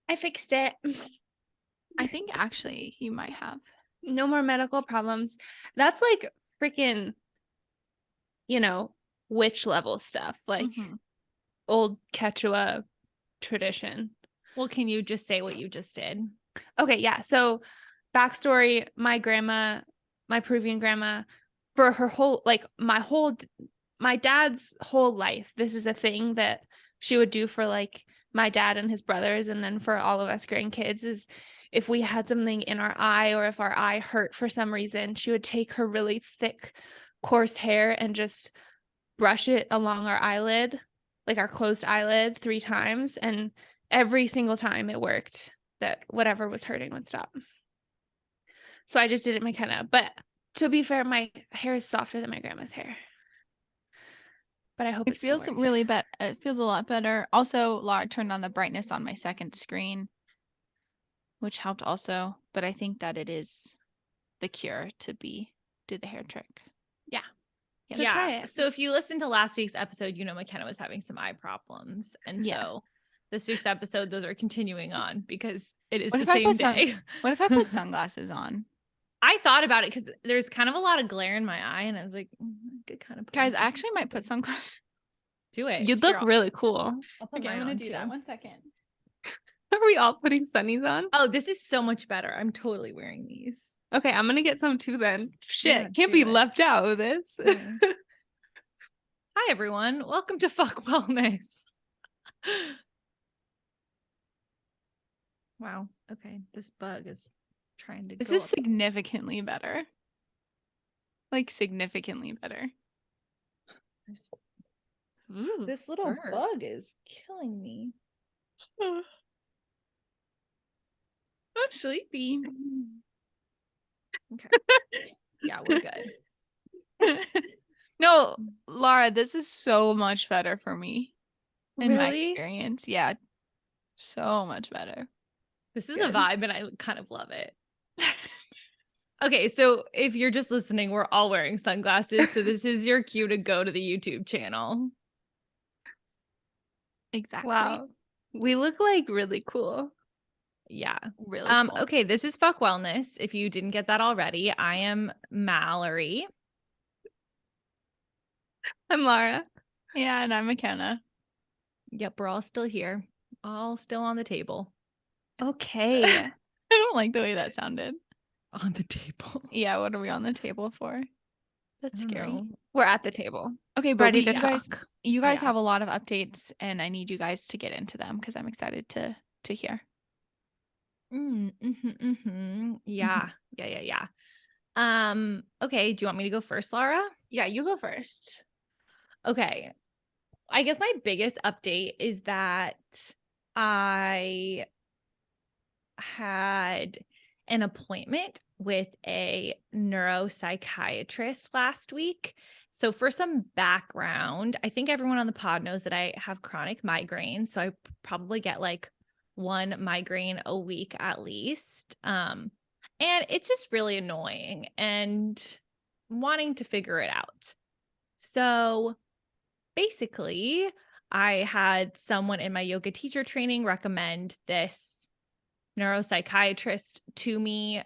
I fixed it. I think actually you might have. No more medical problems. That's like freaking, witch level stuff, like old Quechua tradition. Well, can you just say what you just did? Okay, yeah. So backstory, my Peruvian grandma, for her whole, like my dad's whole life, this is a thing that she would do for like my dad and his brothers, and then for all of us grandkids, is if we had something in our eye or if our eye hurt for some reason, she would take her really thick, coarse hair and just brush it along our eyelid, like our closed eyelid, 3 times, and every single time it worked, that whatever was hurting would stop. So I just did it McKenna. But to be fair, my hair is softer than my grandma's hair. But I hope it feels really better. It feels a lot better. Also, Lara turned on the brightness on my second screen, which helped also. But I think that it is the cure to do the hair trick. Yeah. So try it. So if you listened to last week's episode, McKenna was having some eye problems. And so this week's episode, those are continuing on because it is the same day. What if I put sunglasses on? I thought about it because there's kind of a lot of glare in my eye. And I was like, I could kind of put Guys, I actually might put sunglasses. Do it. You'd look really cool. Okay, I'm going to do that. 1 second. Are we all putting sunnies on? Oh, this is so much better. I'm totally wearing these. Okay, I'm going to get some too then. Shit, can't be left out of this. Hi, everyone. Welcome to Fuck Wellness. Wow. Okay. This bug is trying to This is significantly better. Like, significantly better. This little bug is killing me. I'm sleepy. Okay. Yeah, we're good. No, Lara, this is so much better for me. In my experience. Yeah. So much better. This is a vibe and I kind of love it. Okay, so if you're just listening, we're all wearing sunglasses. So this is your cue to go to the YouTube channel. Exactly. Wow. We look like really cool. Yeah. Really cool. Okay, this is Fuck Wellness. If you didn't get that already, I am Mallory. I'm Lara. Yeah, and I'm McKenna. Yep, we're all still here. All still on the table. Okay. I don't like the way that sounded. On the table. Yeah, what are we on the table for? That's scary. Know. We're at the table. Okay, but ready to talk. You guys have a lot of updates and I need you guys to get into them because I'm excited to hear. Yeah. Okay, do you want me to go first, Lara? Yeah, you go first. Okay. I guess my biggest update is that I had an appointment with a neuropsychiatrist last week. So for some background, I think everyone on the pod knows that I have chronic migraines. So I probably get like 1 migraine a week at least. And it's just really annoying and wanting to figure it out. So basically, I had someone in my yoga teacher training recommend this neuropsychiatrist to me.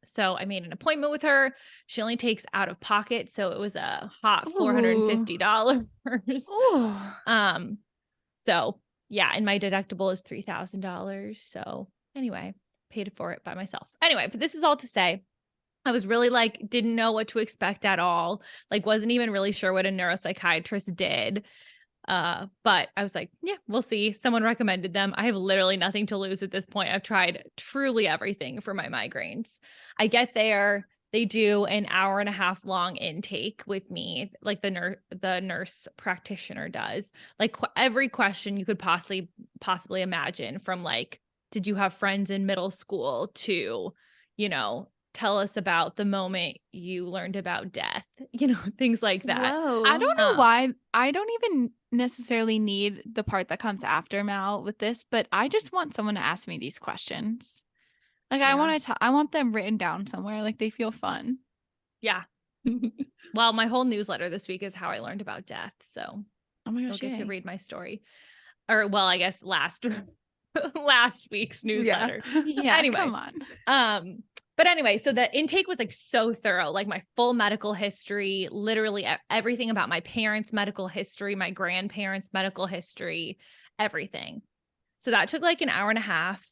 So I made an appointment with her. She only takes out of pocket, so it was a hot $450. So yeah, and my deductible is $3,000. So anyway, paid for it by myself. Anyway, but this is all to say, I was really didn't know what to expect at all. Wasn't even really sure what a neuropsychiatrist did. But I was like, yeah, we'll see. Someone recommended them. I have literally nothing to lose at this point. I've tried truly everything for my migraines. I get there. They do an 1.5 hour long intake with me, like the nurse practitioner does. Every question you could possibly imagine, from did you have friends in middle school to, tell us about the moment you learned about death, things like that. Whoa. I don't know why. I don't even necessarily need the part that comes after Mal with this, but I just want someone to ask me these questions. I want them written down somewhere. They feel fun. Yeah. Well, my whole newsletter this week is how I learned about death. So oh my gosh, you'll get to read my story. Or, well, I guess last last week's newsletter. Yeah, Anyway. come on. But anyway, so the intake was like so thorough, like my full medical history, literally everything about my parents' medical history, my grandparents' medical history, everything. So that took like an hour and a half,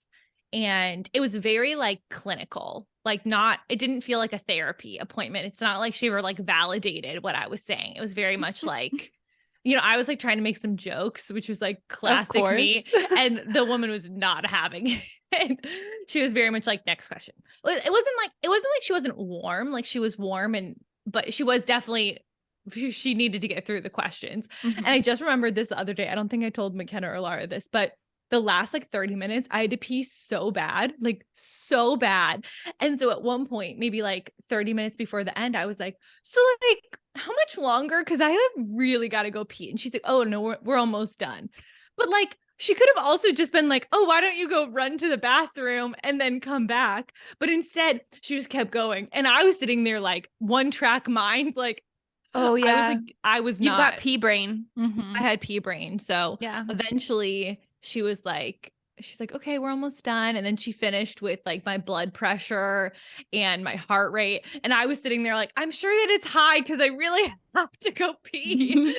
and it was very like clinical, like it didn't feel like a therapy appointment. It's not like she ever like validated what I was saying. It was very much like, I was like trying to make some jokes, which was like classic me. And the woman was not having it. She was very much like, next question. It wasn't like she wasn't warm. Like she was warm, but she was definitely, she needed to get through the questions. Mm-hmm. And I just remembered this the other day. I don't think I told McKenna or Lara this, but the last like 30 minutes, I had to pee so bad, like so bad. And so at one point, maybe like 30 minutes before the end, I was like, so like, how much longer? Cause I have really got to go pee. And she's like, oh no, we're almost done. But like, she could have also just been like, oh, why don't you go run to the bathroom and then come back? But instead she just kept going. And I was sitting there like one track mind, like, oh yeah, I was You've not. got pee brain. Mm-hmm. I had pee brain. So Yeah. eventually she was like, she's like, okay, we're almost done. And then she finished with like my blood pressure and my heart rate. And I was sitting there like, I'm sure that it's high because I really have to go pee.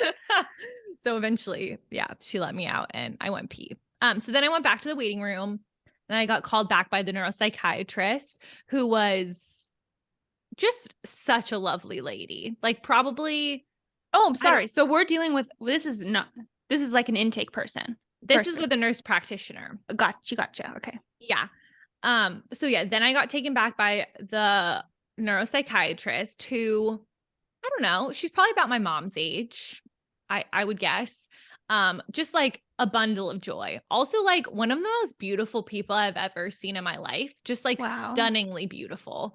So eventually, yeah, she let me out and I went pee. So then I went back to the waiting room and I got called back by the neuropsychiatrist, who was just such a lovely lady. Like probably. Oh, I'm sorry. So we're dealing with, this is like an intake person. This is with a nurse practitioner. Gotcha. Okay. Yeah. So yeah, then I got taken back by the neuropsychiatrist who, I don't know, she's probably about my mom's age, I would guess. Just like a bundle of joy. Also like one of the most beautiful people I've ever seen in my life. Just like stunningly beautiful.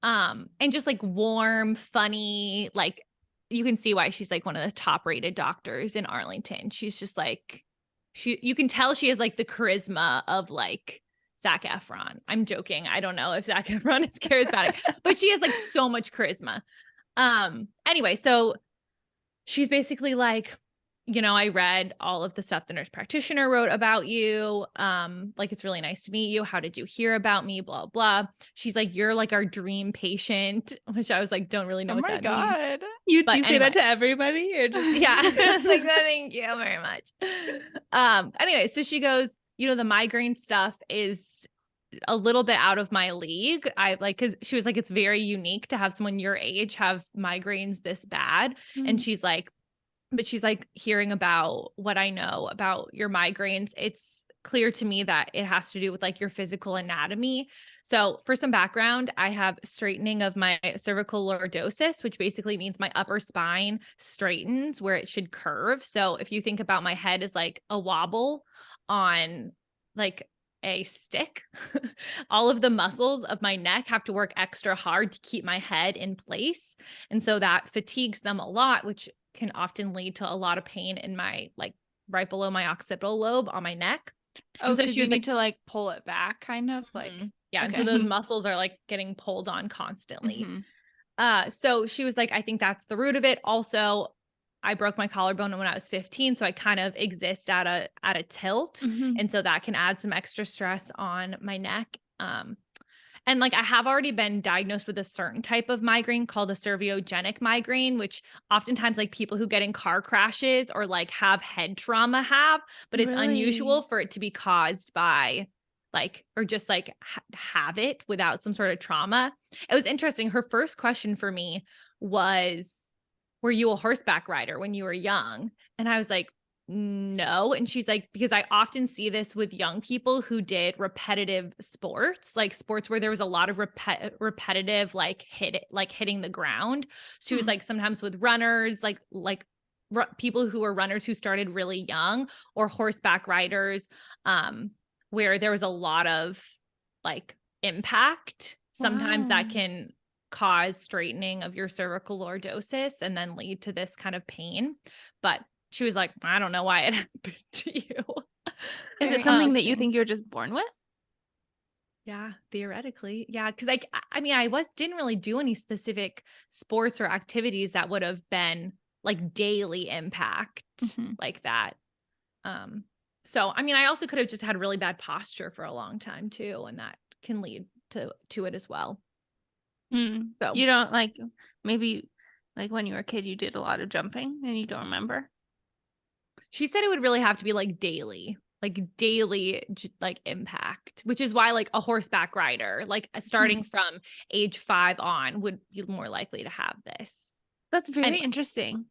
And just like warm, funny, like you can see why she's like one of the top rated doctors in Arlington. She's just like, you can tell she has like the charisma of like Zac Efron. I'm joking. I don't know if Zac Efron is charismatic, but she has like so much charisma. Anyway, so she's basically like, I read all of the stuff the nurse practitioner wrote about you. Like, it's really nice to meet you. How did you hear about me? Blah, blah. She's like, you're like our dream patient, which I was like, don't really know what that means. Oh my God. You say that to everybody? Or just yeah. Like, thank you very much. Anyway, so she goes, the migraine stuff is a little bit out of my league. I like, cause she was like, it's very unique to have someone your age have migraines this bad. Mm-hmm. And she's like, hearing about what I know about your migraines, it's clear to me that it has to do with like your physical anatomy. So for some background, I have straightening of my cervical lordosis, which basically means my upper spine straightens where it should curve. So if you think about my head as like a wobble on like a stick, all of the muscles of my neck have to work extra hard to keep my head in place. And so that fatigues them a lot, which can often lead to a lot of pain in my, like right below my occipital lobe on my neck. Oh, so you need to like pull it back kind of like. Mm-hmm. Yeah. Okay. And so those muscles are like getting pulled on constantly. Mm-hmm. So she was like, I think that's the root of it. Also, I broke my collarbone when I was 15. So I kind of exist at a tilt. Mm-hmm. And so that can add some extra stress on my neck. And like, I have already been diagnosed with a certain type of migraine called a cerviogenic migraine, which oftentimes like people who get in car crashes or like have head trauma have, but it's unusual for it to be caused by like, or just like have it without some sort of trauma. It was interesting. Her first question for me was, were you a horseback rider when you were young? And I was like, no. And she's like, because I often see this with young people who did repetitive sports, like sports where there was a lot of repetitive, like hitting the ground. She was like, sometimes with runners, like people who were runners who started really young, or horseback riders, where there was a lot of like impact. Sometimes that can cause straightening of your cervical lordosis and then lead to this kind of pain. But she was like, I don't know why it happened to you. Is it something that you think you're just born with? Yeah, theoretically. Yeah. Cause like, I mean, didn't really do any specific sports or activities that would have been like daily impact like that. So, I mean, I also could have just had really bad posture for a long time too, and that can lead to it as well. So You don't like, maybe like when you were a kid, you did a lot of jumping and you don't remember? she said it would really have to be like daily like impact, which is why like a horseback rider, like starting from age 5 on would be more likely to have this. That's very Anyway. interesting.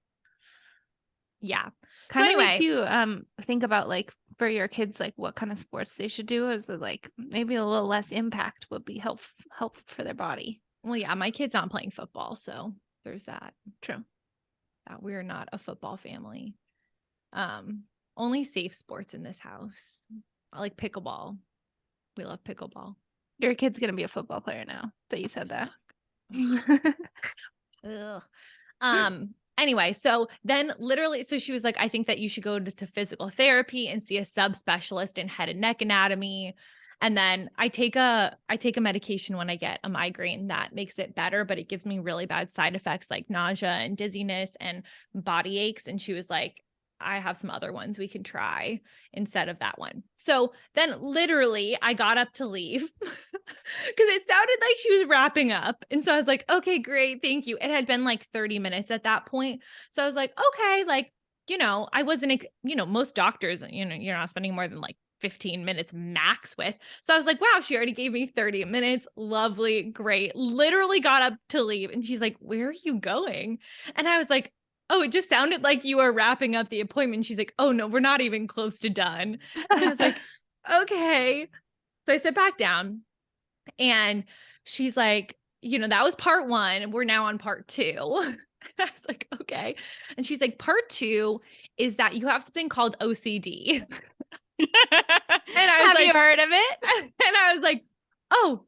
Yeah. Kind So of makes anyway, you think about like for your kids, like what kind of sports they should do, is that like maybe a little less impact would be helpful for their body. well, yeah, my kid's not playing football, so there's that. True. We're not a football family. Only safe sports in this house. I like pickleball. We love pickleball. Your kid's gonna be a football player now that you said that. Ugh. Anyway, so then literally, so she was like, I think that you should go to physical therapy and see a subspecialist in head and neck anatomy. And then I take a medication when I get a migraine that makes it better, but it gives me really bad side effects like nausea and dizziness and body aches. And she was like, I have some other ones we can try instead of that one. So then literally I got up to leave because it sounded like she was wrapping up. And so I was like, okay, great. Thank you. It had been like 30 minutes at that point. So I was like, okay, like, I wasn't, most doctors, you're not spending more than like 15 minutes max with. So I was like, wow, she already gave me 30 minutes. Lovely. Great. Literally got up to leave. And she's like, where are you going? And I was like, oh, it just sounded like you were wrapping up the appointment. She's like, oh no, we're not even close to done. And I was like, okay. So I sit back down and she's like, that was part 1. We're now on part 2. And I was like, okay. And she's like, part 2 is that you have something called OCD. And I was Have like, you heard of it? And I was like, oh,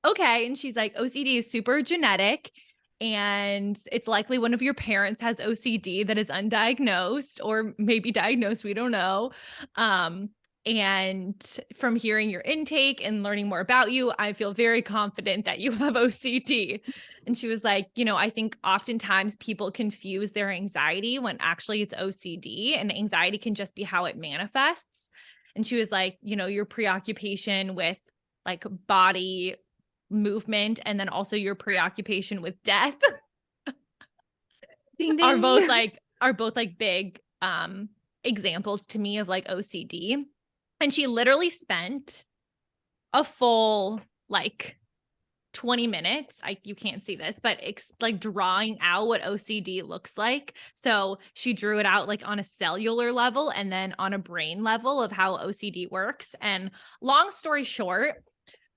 okay. And she's like, OCD is super genetic. And it's likely one of your parents has OCD that is undiagnosed or maybe diagnosed. We don't know. And from hearing your intake and learning more about you, I feel very confident that you have OCD. And she was like, I think oftentimes people confuse their anxiety when actually it's OCD, and anxiety can just be how it manifests. And she was like, your preoccupation with like body movement and then also your preoccupation with death Ding, are ding. both like big examples to me of like OCD. And she literally spent a full like 20 minutes. You can't see this, but it's like drawing out what OCD looks like. So she drew it out like on a cellular level and then on a brain level of how OCD works. And long story short,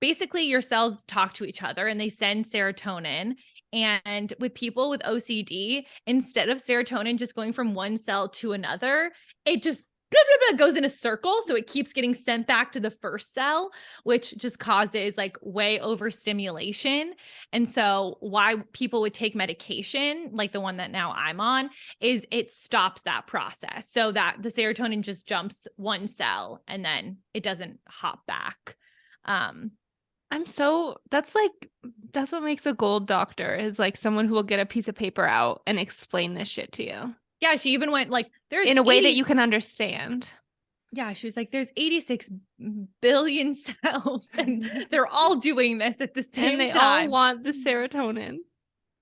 basically your cells talk to each other and they send serotonin. And with people with OCD, instead of serotonin just going from one cell to another, it just blah, blah, blah, goes in a circle. So it keeps getting sent back to the first cell, which just causes like way overstimulation. And so why people would take medication, like the one that now I'm on, is it stops that process so that the serotonin just jumps one cell and then it doesn't hop back. That's what makes a gold doctor, is like someone who will get a piece of paper out and explain this shit to you. Yeah, she even went like, there's in a way that you can understand. Yeah, she was like, there's 86 billion cells and they're all doing this at the same and they time. all want the serotonin.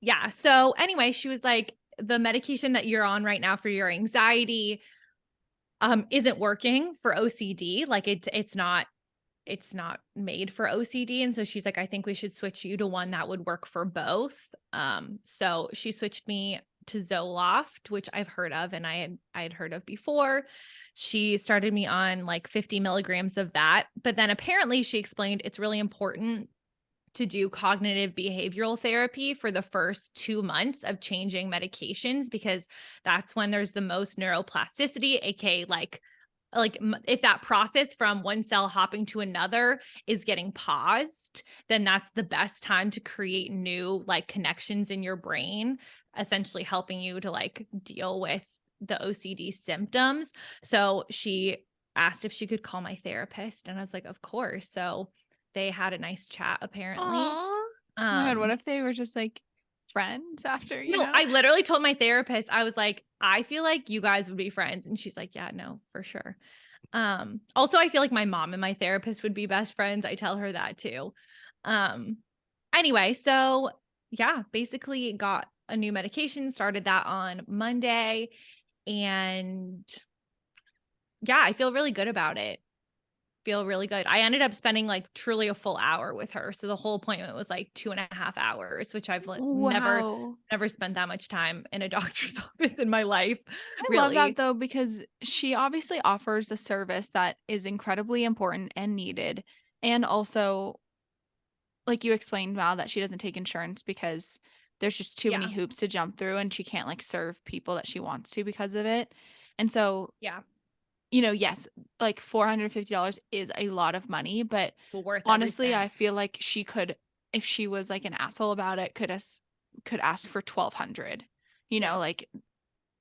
Yeah. So anyway, she was like, the medication that you're on right now for your anxiety isn't working for OCD. Like it's not made for OCD. And so she's like, I think we should switch you to one that would work for both. So she switched me to Zoloft, which I've heard of and I had heard of before. She started me on like 50 milligrams of that. But then apparently she explained it's really important to do cognitive behavioral therapy for the first 2 months of changing medications, because that's when there's the most neuroplasticity, aka like if that process from one cell hopping to another is getting paused, then that's the best time to create new like connections in your brain, essentially helping you to like deal with the OCD symptoms. So she asked if she could call my therapist and I was like, of course. So they had a nice chat apparently. Aww. Oh my God, what if they were just like friends after, you know? I literally told my therapist, I was like, I feel like you guys would be friends. And she's like, yeah, no, for sure. Also, I feel like my mom and my therapist would be best friends. I tell her that too. Anyway, so yeah, basically got a new medication, started that on Monday, and yeah, I feel really good about it. Feel really good. I ended up spending like truly a full hour with her. So the whole appointment was like 2.5 hours, which I've Wow. never spent that much time in a doctor's office in my life. I love that Really. though, because she obviously offers a service that is incredibly important and needed. And also, like you explained, Mal, that she doesn't take insurance because there's just too many Yeah. hoops to jump through and she can't like serve people that she wants to because of it. And so, Yeah. yes, like $450 is a lot of money, but Well, worth every honestly, I cent. feel like she could, if she was like an asshole about it, could ask for 1,200, Yeah. like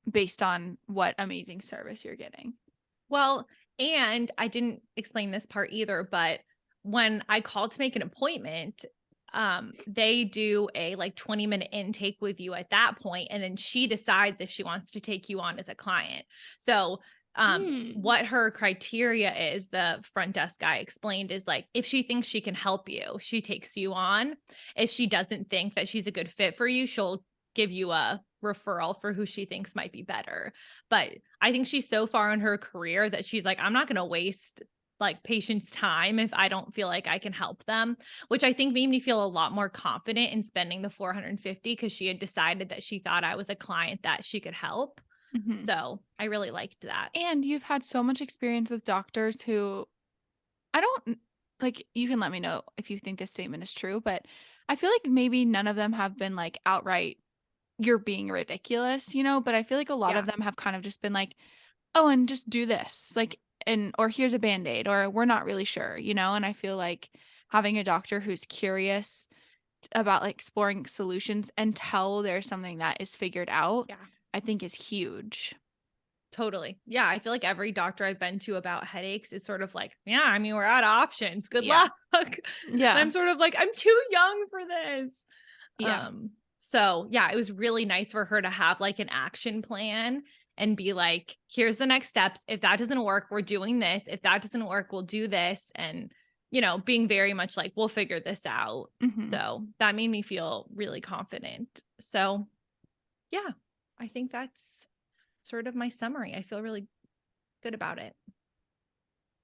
based on what amazing service you're getting. Well, and I didn't explain this part either, but when I called to make an appointment, they do a like 20-minute intake with you at that point, and then she decides if she wants to take you on as a client. So what her criteria is, the front desk guy explained, is like if she thinks she can help you, she takes you on. If she doesn't think that she's a good fit for you, she'll give you a referral for who she thinks might be better. But I think she's so far in her career that she's like, I'm not going to waste like patients' time if I don't feel like I can help them, which I think made me feel a lot more confident in spending the $450 because she had decided that she thought I was a client that she could help. Mhm. So I really liked that. And you've had so much experience with doctors who I don't like, you can let me know if you think this statement is true, but I feel like maybe none of them have been like outright, you're being ridiculous, but I feel like a lot of Yeah. them have kind of just been like, oh, and just do this, like, or here's a band-aid, or we're not really sure, and I feel like having a doctor who's curious about like exploring solutions until there's something that is figured out, Yeah. I think is huge. Totally. Yeah. I feel like every doctor I've been to about headaches is sort of like, yeah, I mean, we're out of options. Good Yeah. luck. And Yeah. I'm sort of like, I'm too young for this. Yeah. So yeah, it was really nice for her to have like an action plan and be like, here's the next steps. If that doesn't work, we're doing this. If that doesn't work, we'll do this. And, being very much like, we'll figure this out. Mhm. So that made me feel really confident. So yeah, I think that's sort of my summary. I feel really good about it.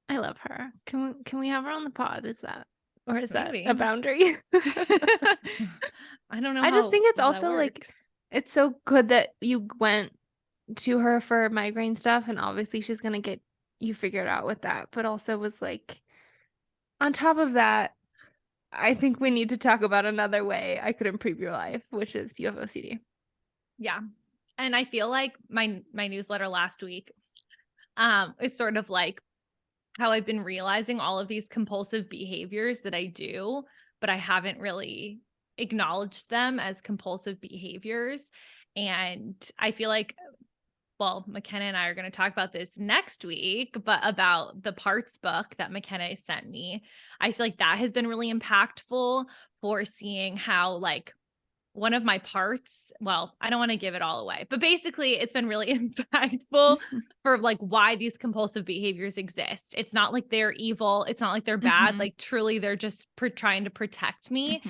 I love her. Can we have her on the pod? Is that Maybe. a boundary? I don't know. I just think it's how that also like works. it's so good that you went to her for migraine stuff, and obviously she's gonna get you figured out with that, but also was like on top of that, I think we need to talk about another way I could improve your life, which is you have OCD. Yeah. And I feel like my newsletter last week is sort of like how I've been realizing all of these compulsive behaviors that I do, but I haven't really acknowledged them as compulsive behaviors. And I feel like, well, McKenna and I are going to talk about this next week, but about the parts book that McKenna sent me. I feel like that has been really impactful for seeing how like one of my parts, well, I don't want to give it all away, but basically it's been really impactful for like why these compulsive behaviors exist. It's not like they're evil. It's not like they're bad. Mhm. Like truly they're just trying to protect me.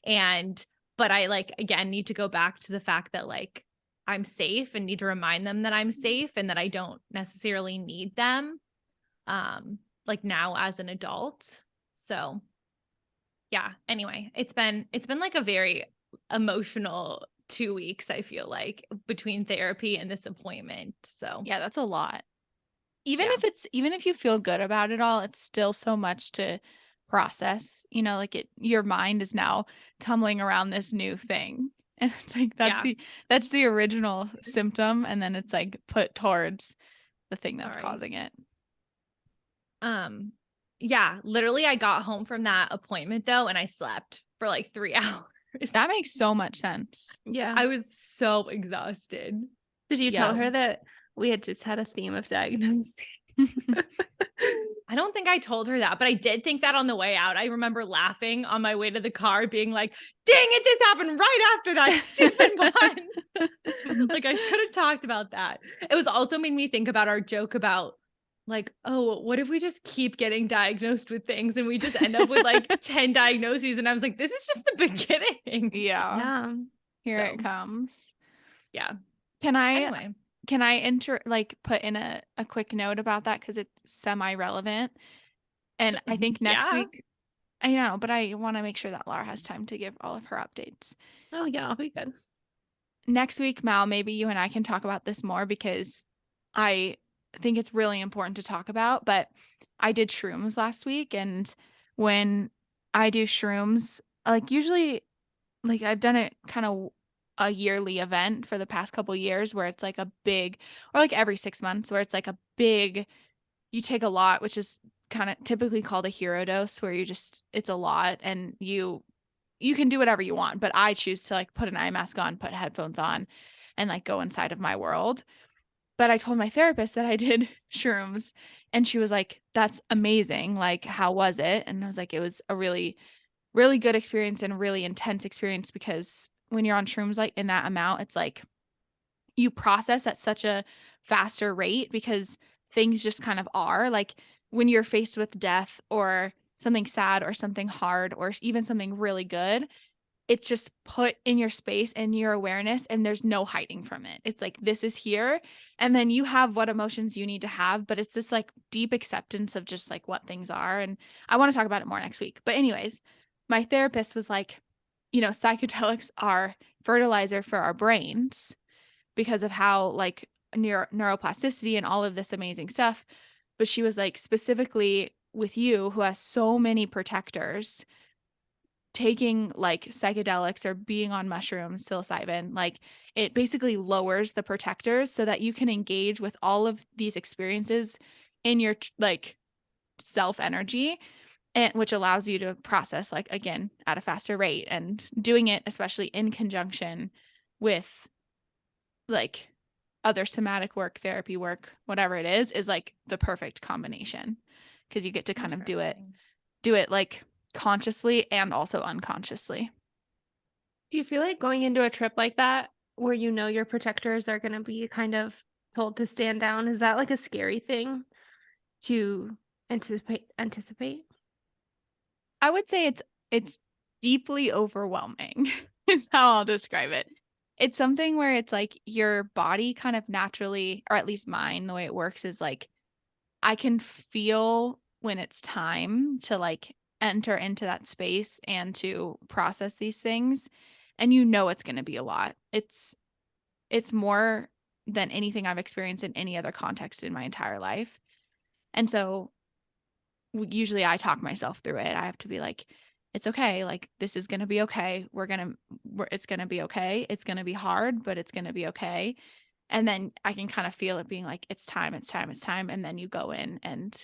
Mhm. But I like, again, need to go back to the fact that like I'm safe and need to remind them that I'm safe and that I don't necessarily need them. Like now as an adult. So yeah, anyway, it's been like a very emotional 2 weeks, I feel like, between therapy and this appointment. So Yeah, that's a lot. yeah. Even if you feel good about it all, it's still so much to process. Like your mind is now tumbling around this new thing. And it's like Yeah. that's the original symptom, and then it's like put towards the thing that's All right. causing it. Yeah, literally I got home from that appointment though and I slept for like 3 hours. That makes so much sense. Yeah. I was so exhausted. Did you Yeah. tell her that we had just had a theme of diagnosis? I don't think I told her that, but I did think that on the way out. I remember laughing on my way to the car, being like, dang it, this happened right after that stupid one. Like I could have talked about that. It was also made me think about our joke about like, oh, what if we just keep getting diagnosed with things and we just end up with like 10 diagnoses? And I was like, this is just the beginning. Yeah. Yeah. Here So, it comes. yeah. Can I Anyway. put in a quick note about that because it's semi-relevant? And I think next Yeah. week, I know, but I want to make sure that Lara has time to give all of her updates. Oh yeah, I'll be good. Next week, Mal, maybe you and I can talk about this more because I think it's really important to talk about. But I did shrooms last week, and when I do shrooms, like usually, like I've done it kind of a yearly event for the past couple years where it's like a big, or like every 6 months where it's like a big, you take a lot, which is kind of typically called a hero dose, where it's a lot and you can do whatever you want, but I choose to like put an eye mask on, put headphones on, and like go inside of my world. But I told my therapist that I did shrooms, and she was like, that's amazing. Like, how was it? And I was like, it was a really, really good experience and really intense experience because when you're on shrooms, like in that amount, it's like you process at such a faster rate because things just kind of are. Like when you're faced with death or something sad or something hard or even something really good, it's just put in your space and your awareness, and there's no hiding from it. It's like, this is here. And then you have what emotions you need to have, but it's this like deep acceptance of just like what things are. And I want to talk about it more next week. But anyways, my therapist was like, psychedelics are fertilizer for our brains because of how like neuroplasticity and all of this amazing stuff. But she was like, specifically with you who has so many protectors, taking like psychedelics or being on mushrooms, psilocybin, like it basically lowers the protectors so that you can engage with all of these experiences in your like self energy, and which allows you to process like again at a faster rate. And doing it especially in conjunction with like other somatic work, therapy work, whatever it is like the perfect combination because you get to kind of do it like consciously and also unconsciously. Do you feel like going into a trip like that where your protectors are going to be kind of told to stand down, is that like a scary thing to anticipate? I would say it's deeply overwhelming is how I'll describe it. It's something where it's like your body kind of naturally, or at least mine, the way it works is like I can feel when it's time to like enter into that space and to process these things. And it's going to be a lot. It's more than anything I've experienced in any other context in my entire life. And so usually I talk myself through it. I have to be like, it's okay. Like, this is going to be okay. It's going to be okay. It's going to be hard, but it's going to be okay. And then I can kind of feel it being like, it's time, it's time, it's time. And then you go in and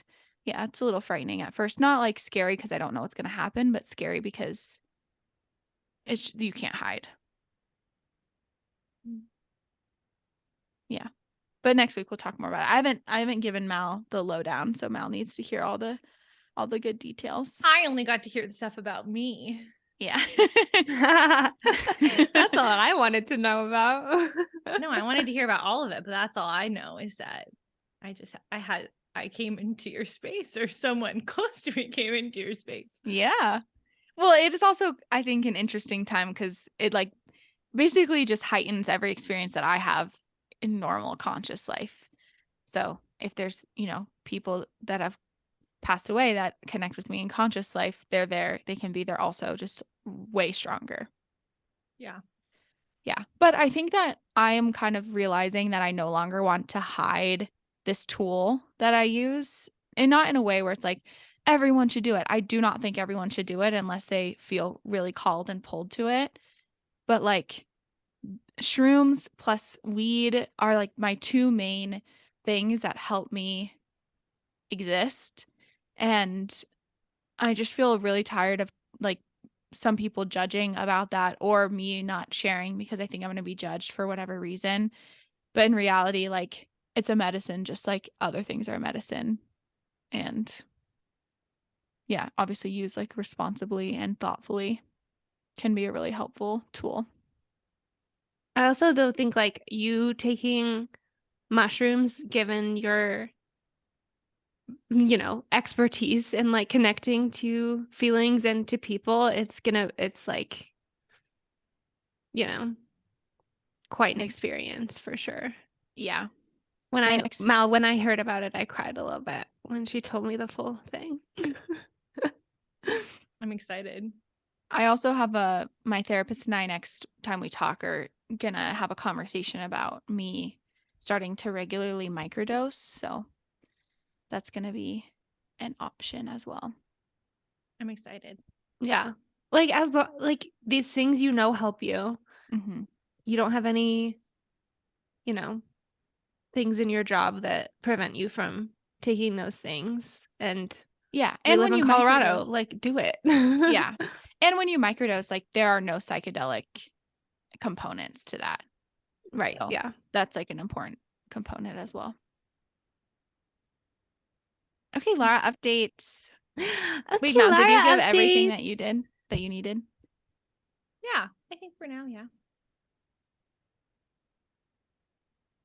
yeah, it's a little frightening at first. Not like scary because I don't know what's going to happen, but scary because you can't hide. Yeah. But next week we'll talk more about it. I haven't given Mal the lowdown, so Mal needs to hear all the good details. I only got to hear the stuff about me. Yeah. That's all I wanted to know about. No, I wanted to hear about all of it, but that's all I know is that I came into your space, or someone close to me came into your space. Yeah. Well, it is also, I think, an interesting time because it like basically just heightens every experience that I have in normal conscious life. So if there's, people that have passed away that connect with me in conscious life, they're there. They can be there also, just way stronger. Yeah. Yeah. But I think that I am kind of realizing that I no longer want to hide this tool that I use, and not in a way where it's like everyone should do it. I do not think everyone should do it unless they feel really called and pulled to it. But like shrooms plus weed are like my two main things that help me exist. And I just feel really tired of like some people judging about that or me not sharing because I think I'm going to be judged for whatever reason. But in reality, like it's a medicine just like other things are medicine. And yeah, obviously used like responsibly and thoughtfully can be a really helpful tool. I also though think like you taking mushrooms, given your expertise and like connecting to feelings and to people, it's like, quite an experience for sure. Yeah. When Well, when I heard about it, I cried a little bit when she told me the full thing. I'm excited. I also have my therapist and I, next time we talk, are gonna have a conversation about me starting to regularly microdose. So that's gonna be an option as well. I'm excited. Yeah. Like like these things help you. Mm-hmm. You don't have any, things in your job that prevent you from taking those things. And Yeah. we And live when in you Colorado, microdose, like do it. yeah. And when you microdose, like there are no psychedelic components to that. Right. So Yeah. that's like an important component as well. Okay, Lara, updates. Okay, Wait, Mal, did you Lara, give everything that updates. you needed? Yeah, I think for now, yeah.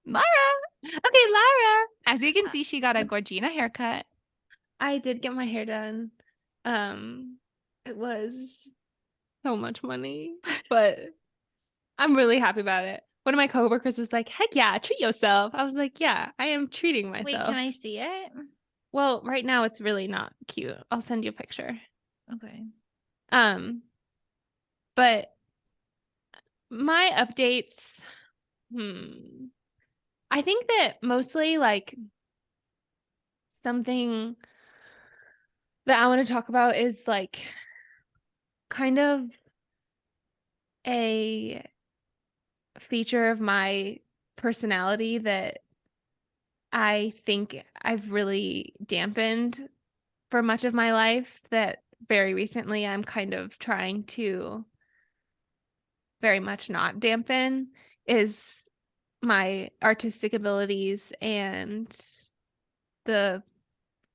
Lara, Okay, Lara. as you can see, she got a Gorgina haircut. I did get my hair done. It was so much money, but I'm really happy about it. One of my coworkers was like, "Heck yeah, treat yourself." I was like, "Yeah, I am treating myself." Wait, can I see it? Well, right now it's really not cute. I'll send you a picture. Okay. But my updates, I think that mostly like something that I want to talk about is like kind of a feature of my personality that I think I've really dampened for much of my life, that very recently I'm kind of trying to very much not dampen, is my artistic abilities and the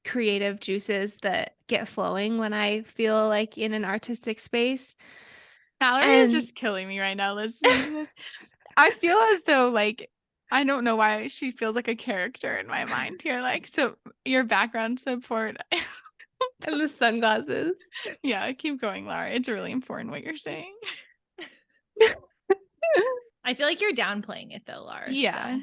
creative juices that get flowing when I feel like in an artistic space. Mallory is just killing me right now listening to this. I feel as though, like, I don't know why she feels like a character in my mind here. Like, so your background support. And the sunglasses. Yeah, keep going, Lara. It's really important what you're saying. I feel like you're downplaying it though, Lara. Yeah. Still.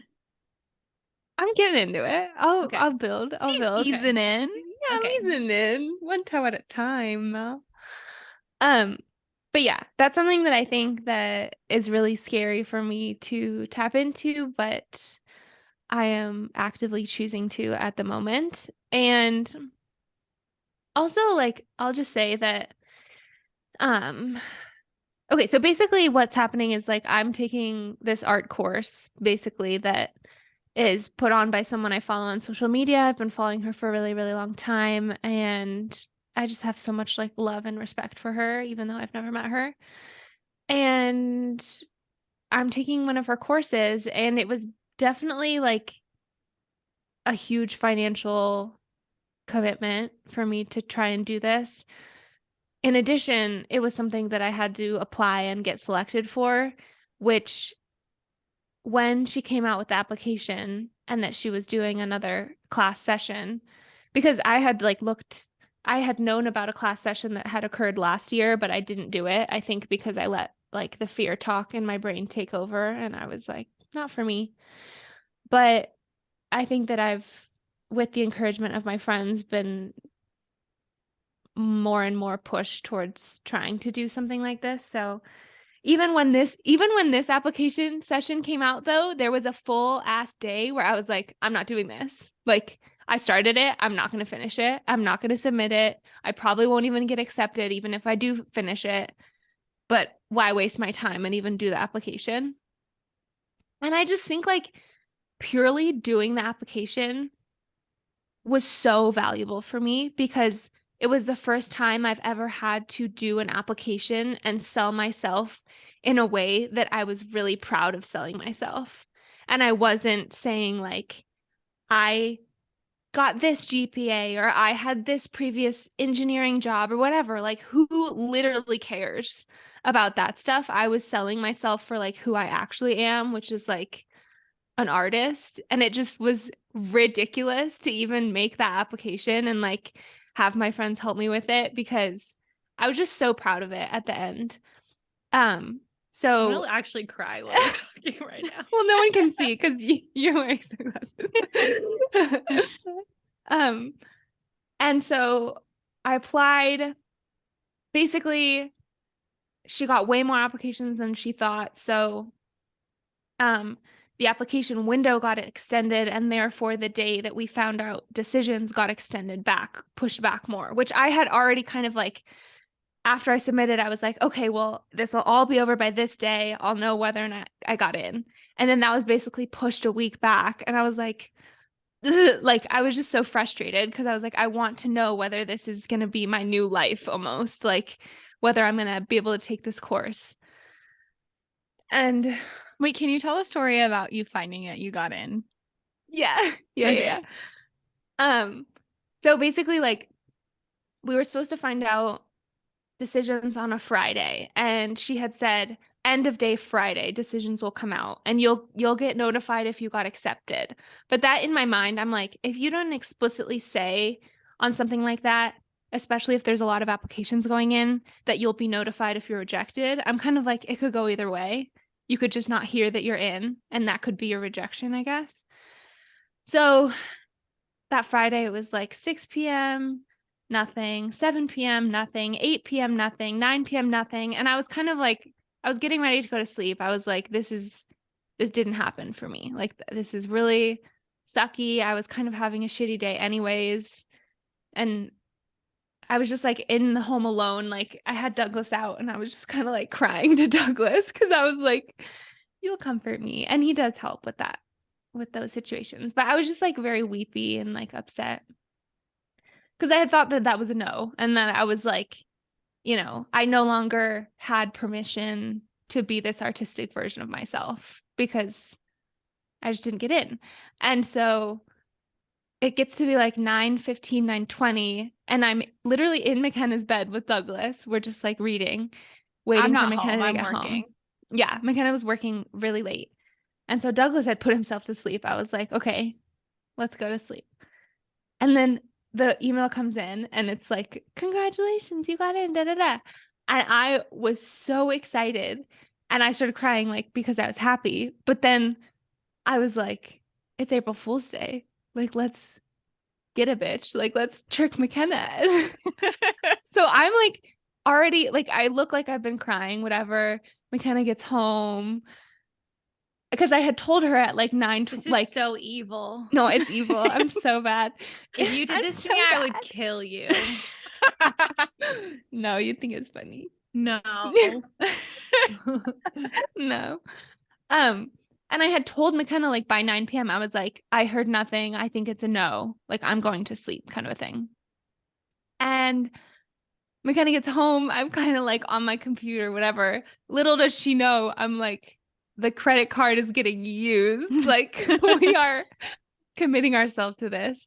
I'm getting into it. I'll Okay. I'll build. I'll build. Easing in. Yeah, Okay. I'm easing in one toe at a time, Mel. But yeah, that's something that I think that is really scary for me to tap into, but I am actively choosing to at the moment. And also, like, I'll just say that, okay, so basically what's happening is like I'm taking this art course basically that is put on by someone I follow on social media. I've been following her for a really, really long time, and I just have so much like love and respect for her, even though I've never met her. And I'm taking one of her courses, and it was definitely like a huge financial commitment for me to try and do this. In addition, it was something that I had to apply and get selected for, which when she came out with the application and that she was doing another class session, because I had I had known about a class session that had occurred last year, but I didn't do it. I think because I let like the fear talk in my brain take over, and I was like, not for me. But I think that I've, with the encouragement of my friends, been more and more pushed towards trying to do something like this. So even when this application session came out, though, there was a full ass day where I was like, I'm not doing this. Like, I started it. I'm not going to finish it. I'm not going to submit it. I probably won't even get accepted, even if I do finish it. But why waste my time and even do the application? And I just think like purely doing the application was so valuable for me, because it was the first time I've ever had to do an application and sell myself in a way that I was really proud of selling myself. And I wasn't saying like, I got this GPA or I had this previous engineering job or whatever. Like, who literally cares about that stuff? I was selling myself for like who I actually am, which is like an artist. And it just was ridiculous to even make that application and like have my friends help me with it because I was just so proud of it at the end. So I'm gonna actually cry while you're talking right now. well, no one can see because you're wearing sunglasses. And so I applied. Basically, she got way more applications than she thought. So the application window got extended, and therefore the day that we found out decisions got extended back, pushed back more, which I had already kind of like, after I submitted, I was like, okay, well, this will all be over by this day. I'll know whether or not I got in. And then that was basically pushed a week back. And I was like, ugh, like, I was just so frustrated because I was like, I want to know whether this is going to be my new life almost, like whether I'm going to be able to take this course. And Wait, can you tell a story about you finding it you got in? yeah. Okay. So basically, like, we were supposed to find out decisions on a Friday, and she had said end of day Friday decisions will come out and you'll get notified if you got accepted. But that, in my mind, I'm like, if you don't explicitly say on something like that, especially if there's a lot of applications going in, that you'll be notified if you're rejected, I'm kind of like, it could go either way. You could just not hear that you're in, and that could be your rejection, I guess. So that Friday, it was like 6 p.m., nothing, 7 p.m., nothing, 8 p.m., nothing, 9 p.m., nothing. And I was kind of like, I was getting ready to go to sleep. I was like, this didn't happen for me. Like, this is really sucky. I was kind of having a shitty day anyways. And I was just like in the home alone. Like, I had Douglas out, and I was just kind of like crying to Douglas because I was like, you'll comfort me. And he does help with that, with those situations. But I was just like very weepy and like upset because I had thought that that was a no. And then I was like, you know, I no longer had permission to be this artistic version of myself because I just didn't get in. And so it gets to be like 9:15, 9:20, and I'm literally in McKenna's bed with Douglas. We're just like reading, waiting I'm for not McKenna home. to I'm get working. home. Yeah, McKenna was working really late. And so Douglas had put himself to sleep. I was like, okay, let's go to sleep. And then the email comes in and it's like, congratulations, you got in, da da da. And I was so excited. And I started crying, like, because I was happy. But then I was like, it's April Fool's Day. Like, let's get a bitch. Like, let's trick McKenna. So I'm like already, like, I look like I've been crying, whatever. McKenna gets home. Because I had told her at like 9, This is like, so evil. no, it's evil. I'm so bad. If you did I'm this to so me, I would bad. kill you. No, you think it's funny. No. No. And I had told McKenna like by 9 p.m. I was like, I heard nothing. I think it's a no. Like, I'm going to sleep, kind of a thing. And McKenna gets home. I'm kind of like on my computer, whatever. Little does she know, I'm like, the credit card is getting used. Like, we are committing ourselves to this.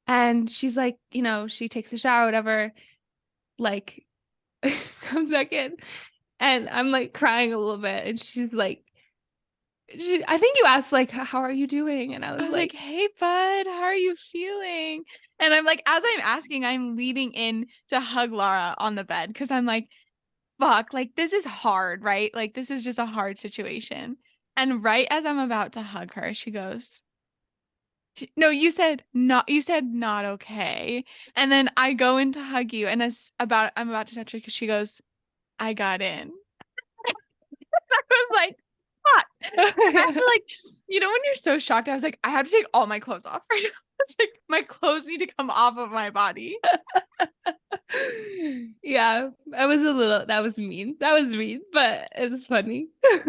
And she's like, you know, she takes a shower, whatever, like comes back in. And I'm like crying a little bit. And she's like, I think you asked, like, how are you doing? And I I was was like, hey, bud, how are you feeling? And I'm like, as I'm asking, I'm leading in to hug Lara on the bed because I'm like, fuck, like, this is hard, right? Like, this is just a hard situation. And right as I'm about to hug her, she goes, no, you said not okay. And then I go in to hug you, and I'm about to touch her because she goes, I got in. I was like, fuck. I have to, like, you know, when you're so shocked, I was like, I have to take all my clothes off right now. It's like my clothes need to come off of my body. Yeah, that was mean. That was mean, but it was funny. It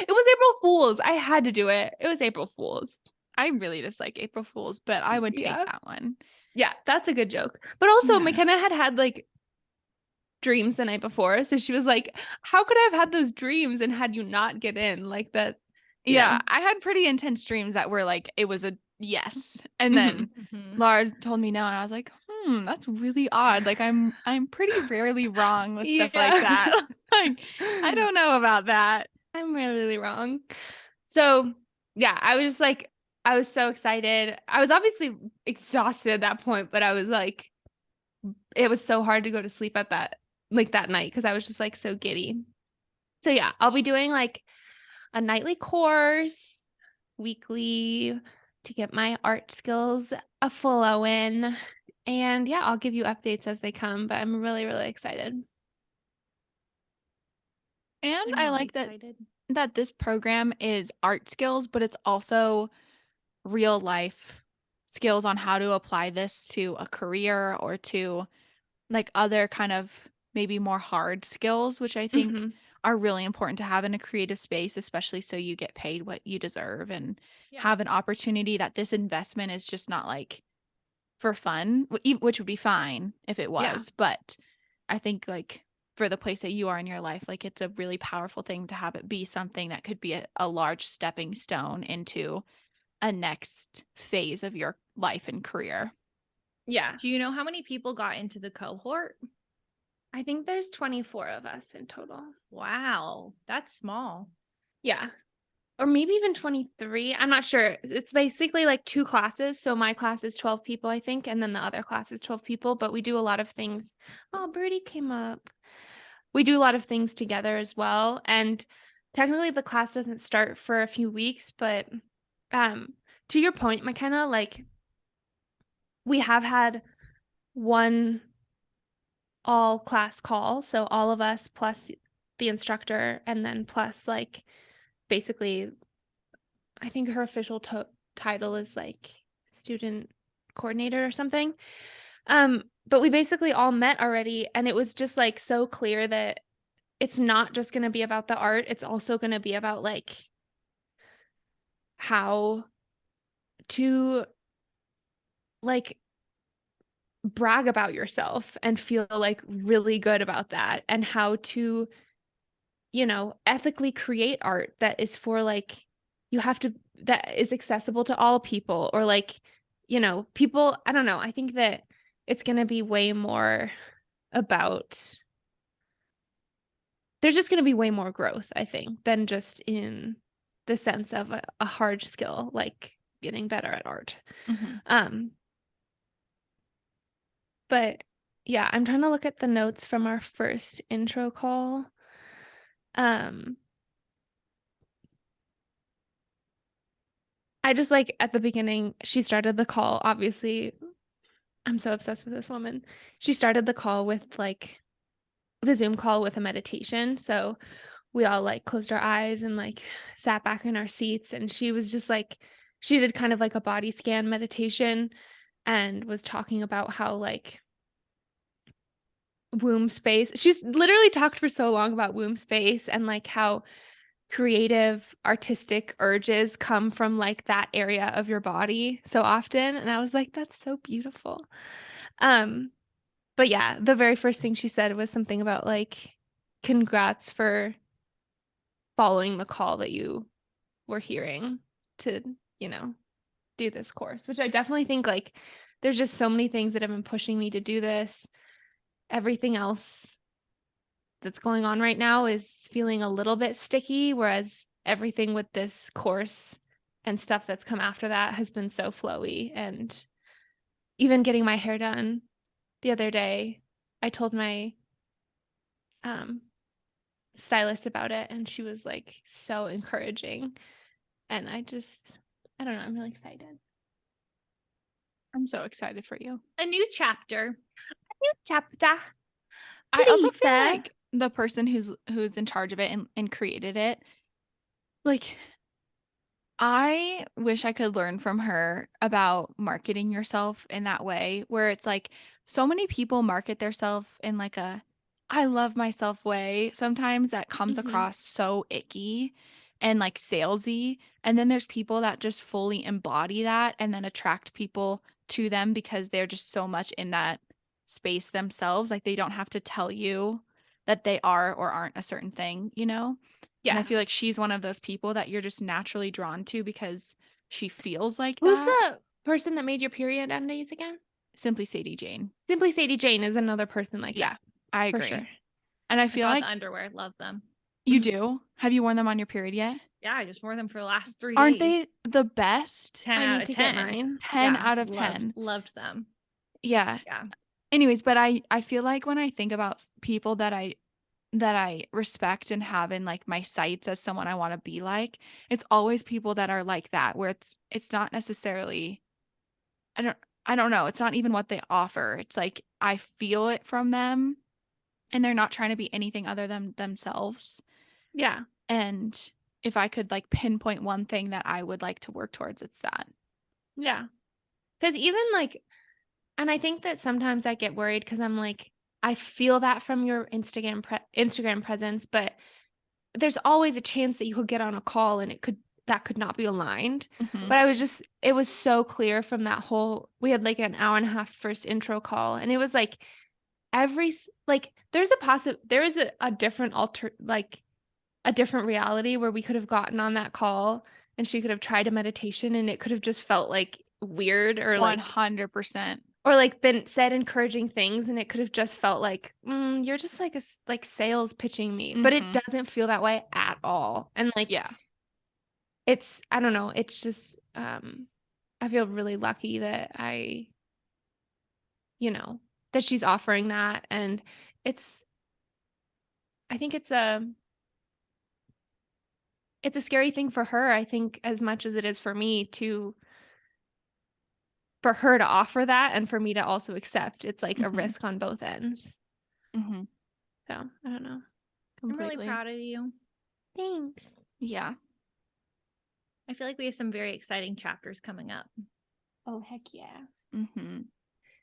was April Fool's. I had to do it. It was April Fool's. I really dislike April Fools, but I would take Yeah. that one. Yeah, that's a good joke. But also, Yeah. McKenna had like dreams the night before. So she was like, how could I have had those dreams and had you not get in? Like that. Yeah, know. I had pretty intense dreams that were like, it was a yes. And then Lara told me no, and I was like, that's really odd. Like, I'm pretty rarely wrong with stuff like that. Like, I don't know about that. I'm really wrong. So yeah, I was just like, I was so excited. I was obviously exhausted at that point, but I was like, it was so hard to go to sleep at that night because I was just like so giddy. So yeah, I'll be doing like a nightly course, weekly, to get my art skills a flowing. And yeah, I'll give you updates as they come, but I'm really, really excited. And I'm I really like excited. that this program is art skills, but it's also real life skills on how to apply this to a career or to like other kind of maybe more hard skills, which I think Mhm. are really important to have in a creative space, especially so you get paid what you deserve and Yeah. have an opportunity that this investment is just not like for fun, which would be fine if it Yeah. was. But I think like for the place that you are in your life, like it's a really powerful thing to have it be something that could be a large stepping stone into a next phase of your life and career. Yeah. Do you know how many people got into the cohort? I think there's 24 of us in total. Wow, that's small. Yeah. Or maybe even 23. I'm not sure. It's basically like 2 classes. So my class is 12 people, I think, and then the other class is 12 people, but we do a lot of things. Oh, Birdie came up. We do a lot of things together as well. And technically the class doesn't start for a few weeks, but to your point, McKenna, like we have had one all class call. So all of us plus the instructor and then plus like basically I think her official title is like student coordinator or something. But we basically all met already and it was just like so clear that it's not just going to be about the art, it's also going to be about like how to like brag about yourself and feel like really good about that and how to ethically create art that is for like that is accessible to all people or like people. I don't know, I think that it's going to be way more about there's just going to be way more growth, I think, than just in the sense of a hard skill like getting better at art. Mm-hmm. But yeah, I'm trying to look at the notes from our first intro call. I just like at the beginning, she started the call. Obviously, I'm so obsessed with this woman. She started the call with like the Zoom call with a meditation. So we all like closed our eyes and like sat back in our seats. And she was just like, she did kind of like a body scan meditation and was talking about how like womb space. She's literally talked for so long about womb space and like how creative artistic urges come from like that area of your body so often, and I was like, that's so beautiful. But yeah, the very first thing she said was something about like congrats for following the call that you were hearing to do this course, which I definitely think like there's just so many things that have been pushing me to do this. Everything else that's going on right now is feeling a little bit sticky, whereas everything with this course and stuff that's come after that has been so flowy. And even getting my hair done the other day, I told my stylist about it and she was like so encouraging. And I don't know, I'm really excited. I'm so excited for you. A new chapter. New chapter. I also feel Lisa. like the person who's in charge of it and created it, like I wish I could learn from her about marketing yourself in that way where it's like so many people market themselves in like a I love myself way. Sometimes that comes across so icky and like salesy. And then there's people that just fully embody that and then attract people to them because they're just so much in that space themselves. Like they don't have to tell you that they are or aren't a certain thing, you know? And I feel like Yes. she's one of those people that you're just naturally drawn to because she feels like Who's that. the person that made your period end days again? Simply Sadie Jane. Simply Sadie Jane is another person like Yeah, that. I For agree. sure. And I I feel bought like the underwear. Love them. you do. Have you worn them on your period yet? Yeah, I just wore them for the last 3 Aren't days. they the best? 10 I out need of to 10. get mine. 10 Yeah, out of 10. Loved them. Yeah. Yeah. Anyways, but I feel like when I think about people that I respect and have in like my sights as someone I want to be like, it's always people that are like that, where it's not necessarily, I don't know, it's not even what they offer. It's like I feel it from them, and they're not trying to be anything other than themselves. Yeah. And if I could like pinpoint one thing that I would like to work towards, it's that. Yeah. Because even like, and I think that sometimes I get worried because I'm like, I feel that from your Instagram presence, but there's always a chance that you could get on a call and that could not be aligned. Mhm. But it was so clear from that we had like an hour and a half first intro call, and it was like there's a different a different reality where we could have gotten on that call and she could have tried a meditation and it could have just felt like weird or 100%. been said encouraging things, and it could have just felt like you're just like sales pitching me, but it Mhm. doesn't feel that way at all. And like Yeah. it's, I don't know, it's just I feel really lucky that that she's offering that. And I think it's a scary thing for her, I think, as much as it is for me for her to offer that and for me to also accept. It's like a Mhm. risk on both ends. Mhm. So I don't know. I'm really Completely. proud of you. Thanks. Yeah. I feel like we have some very exciting chapters coming up. Oh, heck yeah. Mhm.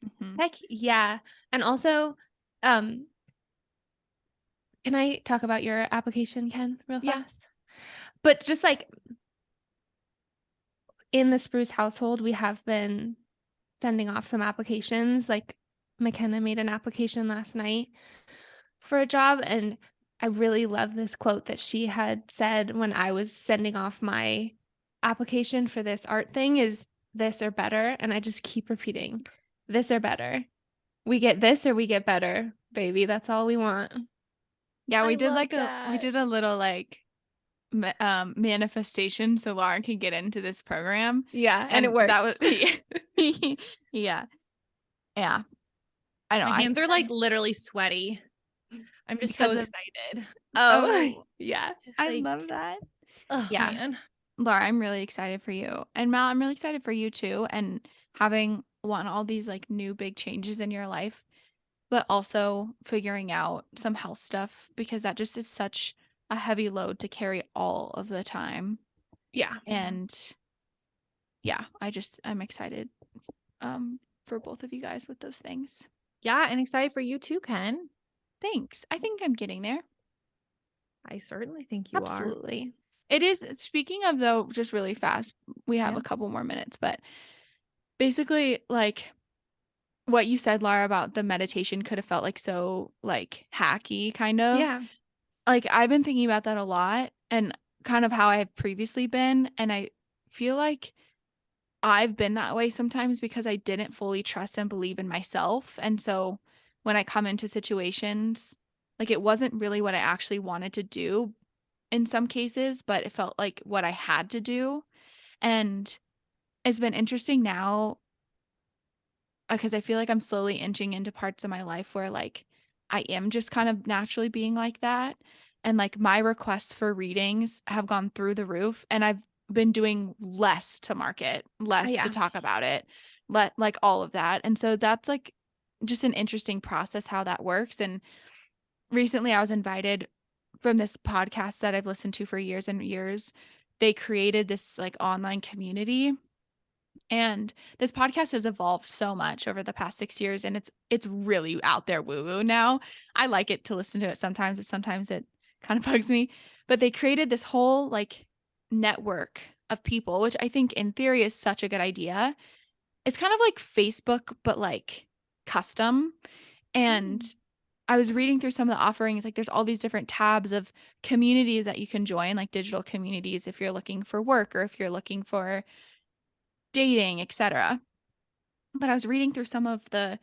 Mhm. Heck yeah. And also, can I talk about your application, Ken, real Yeah. fast? But just like in the Spruce household, we have been sending off some applications. Like McKenna made an application last night for a job, and I really love this quote that she had said when I was sending off my application for this art thing is this or better. And I just keep repeating, this or better. We get this or we get better, baby. That's all we want. Yeah, I we did love like we that. did a little like manifestation so Lara can get into this program. Yeah, and it worked. That was yeah. Yeah. I know. My hands are like literally sweaty. I'm just so Because of- excited. Oh, yeah. Just I like, love that. oh Yeah. man. Laura, I'm really excited for you. And Mal, I'm really excited for you too. And having all these like new big changes in your life, but also figuring out some health stuff, because that just is such a heavy load to carry all of the time. Yeah. And yeah, I'm excited for both of you guys with those things. Yeah, and excited for you too, Ken. Thanks. I think I'm getting there. I certainly think you are. Absolutely. It is, speaking of though, just really fast, we have Yeah. a couple more minutes, but basically like what you said, Lara, about the meditation could have felt like so like hacky kind of. Yeah. Like I've been thinking about that a lot and kind of how I've previously been. And I feel like I've been that way sometimes because I didn't fully trust and believe in myself. And so when I come into situations, like it wasn't really what I actually wanted to do in some cases, but it felt like what I had to do. And it's been interesting now because I feel like I'm slowly inching into parts of my life where like I am just kind of naturally being like that. And like my requests for readings have gone through the roof, and I've been doing less to market, less Yeah. to talk about it, like all of that. And so that's like just an interesting process how that works. And recently I was invited from this podcast that I've listened to for years and years. They created this like online community, and this podcast has evolved so much over the past 6 years, and it's really out there woo-woo now. I like it to listen to it sometimes, and sometimes it kind of bugs me. But they created this whole like network of people, which I think in theory is such a good idea. It's kind of like Facebook, but like custom. And I was reading through some of the offerings, like there's all these different tabs of communities that you can join, like digital communities if you're looking for work or if you're looking for dating, etc. But I was reading through some of the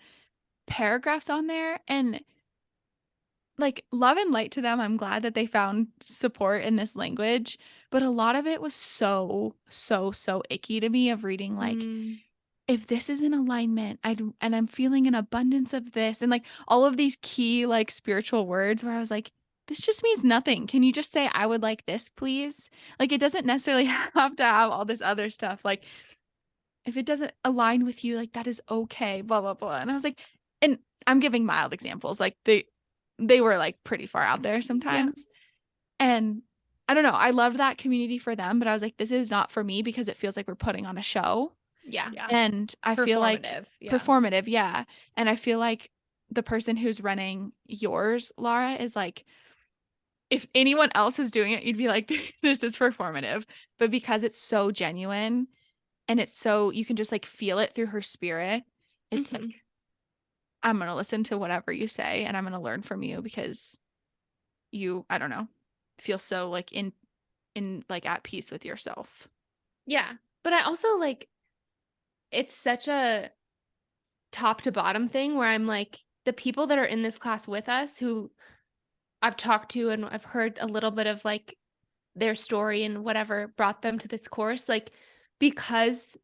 paragraphs on there, and like love and light to them. I'm glad that they found support in this language, But a lot of it was so icky to me of reading like, if this is in alignment, and I'm feeling an abundance of this, and like all of these key like spiritual words where I was like, this just means nothing. Can you just say I would like this, please? Like it doesn't necessarily have to have all this other stuff. Like if it doesn't align with you, like that is okay, blah blah blah. And I was like, and I'm giving mild examples. Like they were like pretty far out there sometimes. And I don't know, I loved that community for them, but I was like, this is not for me because it feels like we're putting on a show. Yeah. And I feel like performative, yeah. And I feel like the person who's running yours, Lara, is like, if anyone else is doing it, you'd be like, this is performative. But because it's so genuine and it's so, you can just like feel it through her spirit, it's like, I'm going to listen to whatever you say and I'm going to learn from you because you, I don't know, feel so like in like at peace with yourself. Yeah. But I also like, it's such a top to bottom thing where I'm like, the people that are in this class with us who I've talked to and I've heard a little bit of like their story and whatever brought them to this course, like because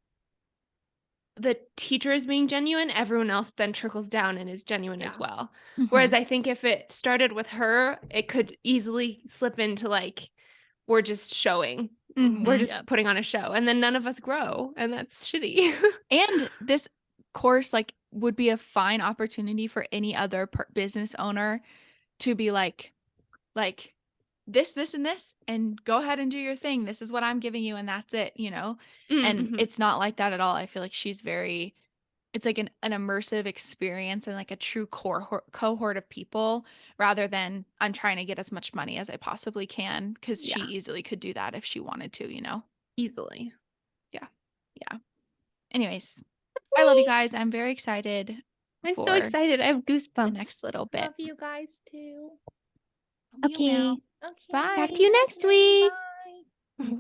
the teacher is being genuine, everyone else then trickles down and is genuine as well. Whereas I think if it started with her, it could easily slip into like, we're just showing, we're just putting on a show, and then none of us grow, and that's shitty. And this course like would be a fine opportunity for any other business owner to be like this, and this, and go ahead and do your thing. This is what I'm giving you, and that's it, you know? And it's not like that at all. I feel like she's very, it's like an immersive experience and like a true cohort of people rather than I'm trying to get as much money as I possibly can because she easily could do that if she wanted to, you know? Easily. Yeah. Anyways, I love you guys. I'm very excited. I'm so excited. I have goosebumps. The next little bit. Love you guys too. Okay. Okay. Bye. Talk to you next week. Bye.